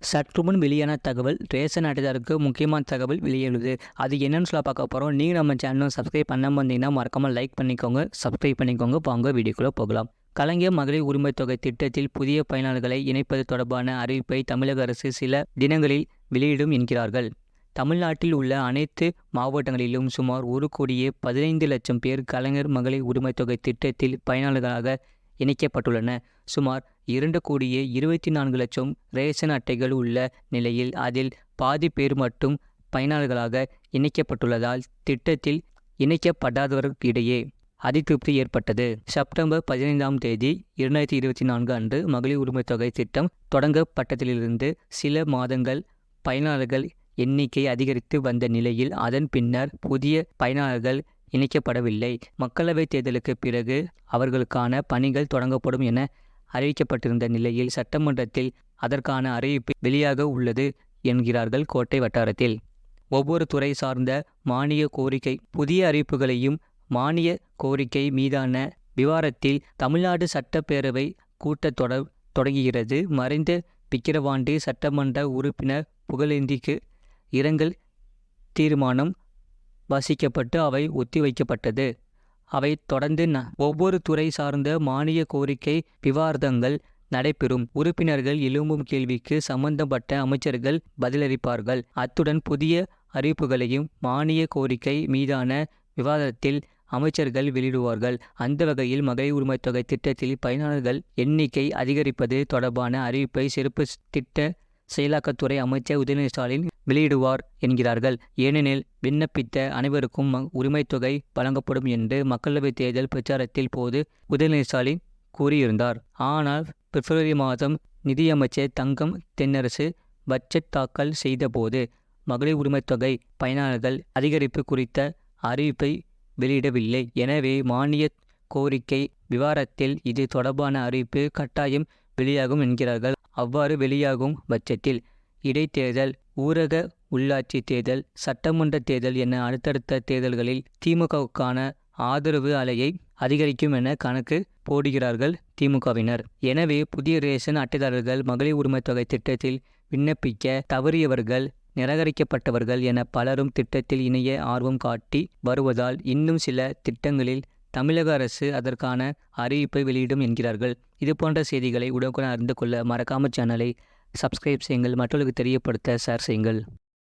சற்றுமுன் வெளியான தகவல் ரேஷன் அட்டைதாரருக்கு முக்கியமான தகவல் வெளியிடுது. அது என்னன்னு சொல்ல பார்க்க போகிறோம். நீங்கள் நம்ம சேனலும் சப்ஸ்கிரைப் பண்ணாமல் வந்தீங்கன்னா மறக்காமல் லைக் பண்ணிக்கோங்க, சப்ஸ்கிரைப் பண்ணிக்கோங்க. வாங்க வீடியோக்குள்ளே போகலாம். கலைஞர் மகளிர் உரிமை தொகை திட்டத்தில் புதிய பயனாளர்களை இணைப்பது தொடர்பான அறிவிப்பை தமிழக அரசு சில தினங்களில் வெளியிடும் என்கிறார்கள். தமிழ்நாட்டில் உள்ள அனைத்து மாவட்டங்களிலும் சுமார் 1,15,00,000 பேர் கலைஞர் மகளிர் உரிமை தொகை திட்டத்தில் பயனாளர்களாக இணைக்கப்பட்டுள்ளன. சுமார் 2,24,00,000 ரேஷன் அட்டைகள் உள்ள நிலையில் அதில் பாதி பேர் மட்டும் பயனாளர்களாக இணைக்கப்பட்டுள்ளதால் திட்டத்தில் இணைக்கப்படாதவர்களிடையே அதிருப்தி ஏற்பட்டது. செப்டம்பர் 15ஆம் தேதி 2024 அன்று மகளிர் உரிமை தொகை திட்டம் தொடங்கப்பட்டதிலிருந்து சில மாதங்கள் பயனாளர்கள் எண்ணிக்கை அதிகரித்து வந்த நிலையில் அதன் பின்னர் புதிய பயனாளர்கள் இணைக்கப்படவில்லை. மக்களவைத் தேர்தலுக்கு பிறகு அவர்களுக்கான பணிகள் தொடங்கப்படும் என அறிவிக்கப்பட்டிருந்த நிலையில் சட்டமன்றத்தில் அதற்கான அறிவிப்பு வெளியாக உள்ளது என்கிறார்கள் கோட்டை வட்டாரத்தில். ஒவ்வொரு துறை சார்ந்த மானிய கோரிக்கை புதிய அறிவிப்புகளையும் மானிய கோரிக்கை மீதான விவாதத்தில் தமிழ்நாடு சட்டப்பேரவை கூட்டத்தொடர் தொடங்குகிறது. மறைந்த விக்கிரவாண்டி சட்டமன்ற உறுப்பினர் புகழேந்திக்கு இரங்கல் தீர்மானம் வாசிக்கப்பட்டு அவை ஒத்திவைக்கப்பட்டது. அவை தொடர்ந்து ஒவ்வொரு துறை சார்ந்த மானிய கோரிக்கை விவாதங்கள் நடைபெறும். உறுப்பினர்கள் எழும்பும் கேள்விக்கு சம்பந்தப்பட்ட அமைச்சர்கள் பதிலளிப்பார்கள். அத்துடன் புதிய அறிவிப்புகளையும் மானிய கோரிக்கை மீதான விவாதத்தில் அமைச்சர்கள் வெளியிடுவார்கள். அந்த வகையில் மகளிர் உரிமை தொகை திட்டத்தில் பயனாளர்கள் எண்ணிக்கை அதிகரிப்பது தொடர்பான அறிவிப்பை சிறப்பு திட்ட செயலாக்கத்துறை அமைச்சர் உதயநிதி ஸ்டாலின் வெளியிடுவார் என்கிறார்கள். ஏனெனில் விண்ணப்பித்த அனைவருக்கும் உரிமை தொகை வழங்கப்படும் என்று மக்களவைத் தேர்தல் பிரச்சாரத்தில் போது உதயநிதி ஸ்டாலின் கூறியிருந்தார். ஆனால் பிப்ரவரி மாதம் நிதியமைச்சர் தங்கம் தென்னரசு பட்ஜெட் தாக்கல் செய்தபோது மகளிர் உரிமை தொகை பயனாளர்கள் அதிகரிப்பு குறித்த அறிவிப்பை வெளியிடவில்லை. எனவே மானிய கோரிக்கை விவாதத்தில் இது தொடர்பான அறிவிப்பு கட்டாயம் வெளியாகும் என்கிறார்கள். அவ்வாறு வெளியாகும் பட்சத்தில் இடைத்தேர்தல், ஊரக உள்ளாட்சி தேர்தல், சட்டமன்ற தேர்தல் என அடுத்தடுத்த தேர்தல்களில் திமுகவுக்கான ஆதரவு அலையை அதிகரிக்கும் என கணக்கு போடுகிறார்கள் திமுகவினர். எனவே புதிய ரேஷன் அட்டைதாரர்கள் மகளிர் உரிமை தொகை திட்டத்தில் விண்ணப்பிக்க தவறியவர்கள், நிராகரிக்கப்பட்டவர்கள் என பலரும் திட்டத்தில் இணைய ஆர்வம் காட்டி வருவதால் இன்னும் சில திட்டங்களில் தமிழக அரசு அதற்கான அறிவிப்பை வெளியிடும் என்கிறார்கள். இதுபோன்ற செய்திகளை உடனுக்குடன் அறிந்து கொள்ள மறக்காமல் சேனலை சப்ஸ்கிரைப் செய்யுங்கள், மற்றவர்களுக்கு தெரியப்படுத்த ஷேர் செய்யுங்கள்.